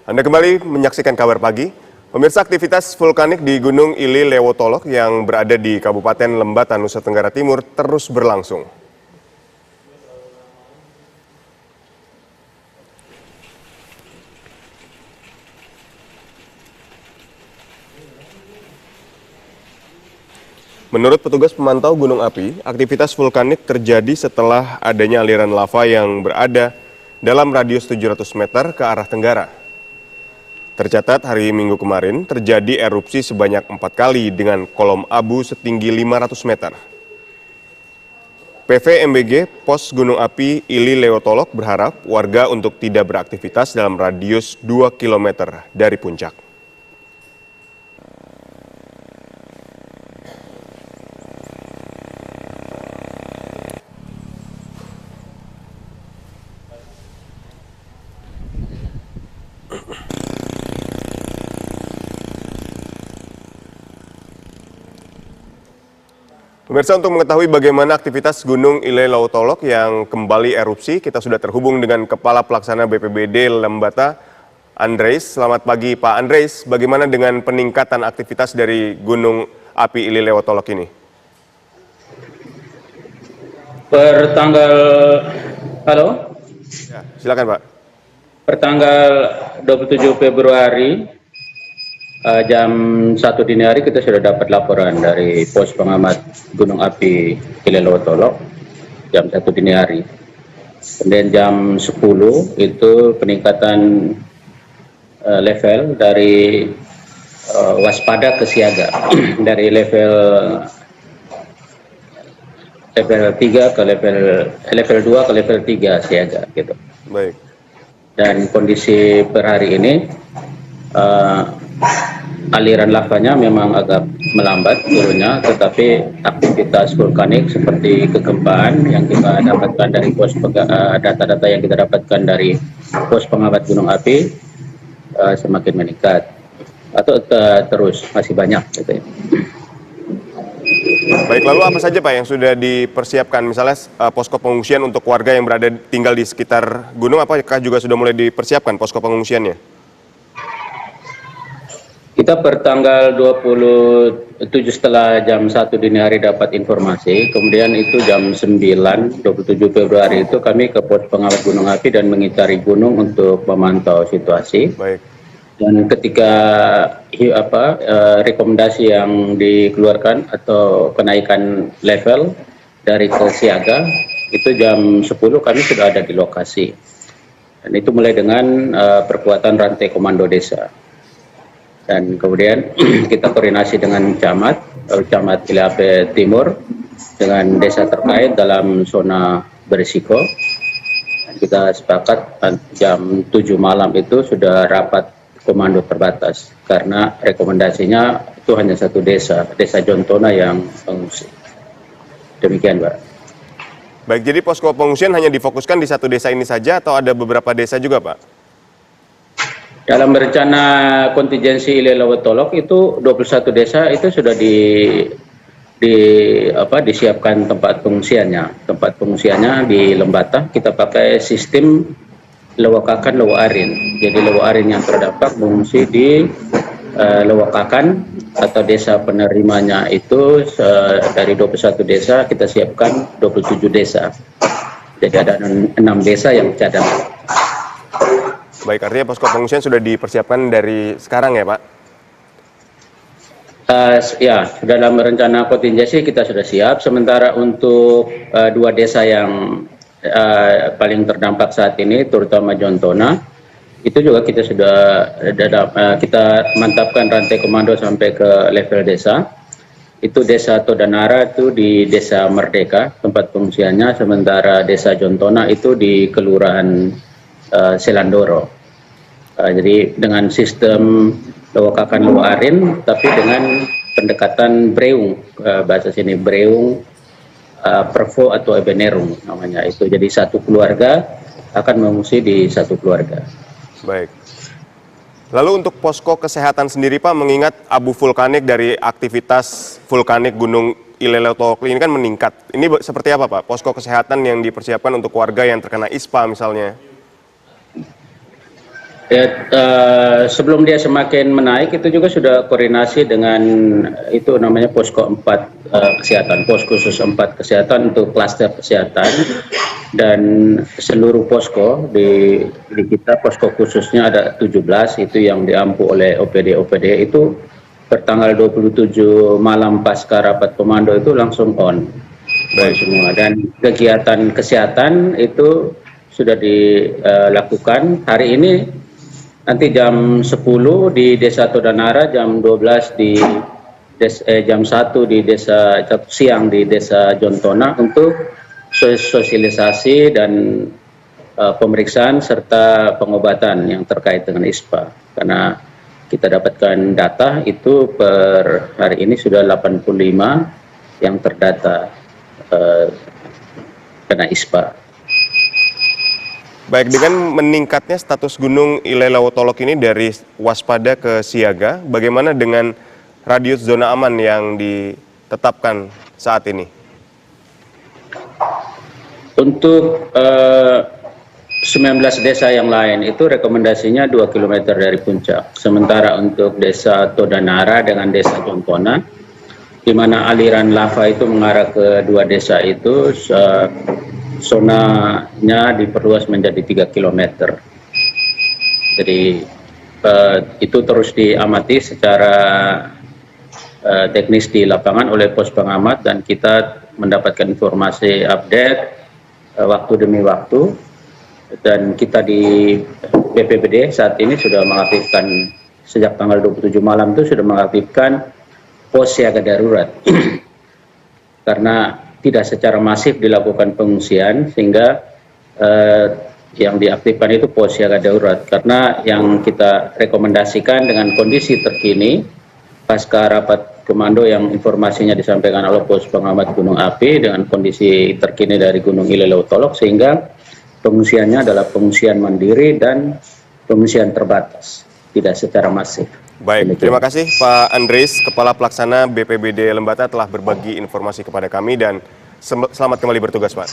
Anda kembali menyaksikan Kabar Pagi. Pemirsa, aktivitas vulkanik di Gunung Ili Lewotolok yang berada di Kabupaten Lembata, Nusa Tenggara Timur terus berlangsung. Menurut petugas pemantau gunung api, aktivitas vulkanik terjadi setelah adanya aliran lava yang berada dalam radius 700 meter ke arah tenggara. Tercatat hari Minggu kemarin terjadi erupsi sebanyak 4 kali dengan kolom abu setinggi 500 meter. PVMBG Pos Gunung Api Ili Lewotolok berharap warga untuk tidak beraktivitas dalam radius 2 km dari puncak. Pemirsa, untuk mengetahui bagaimana aktivitas Gunung Ili Lewotolok yang kembali erupsi, kita sudah terhubung dengan Kepala Pelaksana BPBD Lembata, Andreas. Selamat pagi Pak Andreas, bagaimana dengan peningkatan aktivitas dari Gunung Api Ili Lewotolok ini? Halo? Ya, silakan Pak. Pertanggal 27 Februari jam 1 dini hari kita sudah dapat laporan dari pos pengamat Gunung Api Ili Lewotolok jam 1 dini hari. Kemudian jam 10 itu peningkatan level dari waspada ke siaga dari level 3 ke level 2 ke level 3 siaga gitu. Baik. Dan kondisi per hari ini aliran lavanya memang agak melambat turunnya, tetapi aktivitas vulkanik seperti kegempaan yang kita dapatkan dari data-data yang kita dapatkan dari pos pengamat gunung api semakin meningkat atau terus masih banyak gitu ya. Baik, lalu apa saja Pak yang sudah dipersiapkan, misalnya posko pengungsian untuk warga yang berada tinggal di sekitar gunung, apakah juga sudah mulai dipersiapkan posko pengungsiannya? Kita per tanggal 27 setelah jam 1 dini hari dapat informasi, kemudian itu jam 9, 27 Februari itu kami ke pos pengawas gunung api dan mengitari gunung untuk memantau situasi. Baik. Dan ketika rekomendasi yang dikeluarkan atau kenaikan level dari ke siaga, itu jam 10 kami sudah ada di lokasi. Dan itu mulai dengan perkuatan rantai komando desa. Dan kemudian kita koordinasi dengan camat Ili Ape Timur dengan desa terkait dalam zona berisiko. Kita sepakat jam 7 malam itu sudah rapat komando terbatas karena rekomendasinya itu hanya satu desa Jontona yang pengungsi. Demikian, Pak. Baik, jadi posko pengungsian hanya difokuskan di satu desa ini saja atau ada beberapa desa juga, Pak? Dalam rencana kontingensi Ili Lewotolok itu 21 desa itu sudah disiapkan tempat pengungsiannya. Tempat pengungsiannya di Lembata kita pakai sistem Lewakakan Lewarin. Jadi Lewarin yang terdampak mengungsi di Lewakakan atau desa penerimanya itu dari 21 desa kita siapkan 27 desa. Jadi ada 6 desa yang cadangan. Baik, artinya posko pengungsian sudah dipersiapkan dari sekarang ya, Pak? Ya, dalam rencana kontingensi kita sudah siap. Sementara untuk 2 desa yang paling terdampak saat ini, terutama Jontona, itu juga kita sudah kita mantapkan rantai komando sampai ke level desa. Itu desa Todanara itu di desa Merdeka tempat pengungsiannya, sementara desa Jontona itu di kelurahan Selandoro. Jadi dengan sistem Lewakakan Lewarin, tapi dengan pendekatan Breung, bahasa sini Breung Pervo atau Ebenerung namanya itu. Jadi satu keluarga akan mengungsi di satu keluarga. Baik. Lalu untuk posko kesehatan sendiri Pak, mengingat abu vulkanik dari aktivitas vulkanik Gunung Ili Lewotolok ini kan meningkat. Ini seperti apa Pak, posko kesehatan yang dipersiapkan untuk warga yang terkena ISPA misalnya? Ya, sebelum dia semakin menaik itu juga sudah koordinasi dengan itu namanya posko 4 kesehatan, pos khusus 4 kesehatan untuk klaster kesehatan, dan seluruh posko di kita, posko khususnya ada 17 itu yang diampu oleh OPD itu pertanggal 27 malam pasca rapat komando itu langsung on semua, dan kegiatan kesehatan itu sudah dilakukan hari ini. Nanti jam 10 di Desa Todanara, jam 12 jam 1 di Desa siang di Desa Jontona untuk sosialisasi dan pemeriksaan serta pengobatan yang terkait dengan ISPA. Karena kita dapatkan data itu per hari ini sudah 85 yang terdata kena ISPA. Baik, dengan meningkatnya status Gunung Ilelewotolok ini dari waspada ke siaga, bagaimana dengan radius zona aman yang ditetapkan saat ini? Untuk 19 desa yang lain itu rekomendasinya 2 km dari puncak. Sementara untuk Desa Todanara dengan Desa Jontona, di mana aliran lava itu mengarah ke dua desa itu, zonanya diperluas menjadi 3 km. Jadi itu terus diamati secara teknis di lapangan oleh pos pengamat, dan kita mendapatkan informasi update waktu demi waktu. Dan kita di BPBD saat ini sudah mengaktifkan, sejak tanggal 27 malam itu sudah mengaktifkan pos siaga darurat. Karena tidak secara masif dilakukan pengungsian, sehingga yang diaktifkan itu pos siaga darurat. Karena yang kita rekomendasikan dengan kondisi terkini pasca rapat komando yang informasinya disampaikan oleh pos pengamat gunung api dengan kondisi terkini dari Gunung Ilelewotolok, sehingga pengungsiannya adalah pengungsian mandiri dan pengungsian terbatas, tidak secara masif. Baik, terima kasih Pak Andris, Kepala Pelaksana BPBD Lembata telah berbagi informasi kepada kami, dan selamat kembali bertugas, Pak.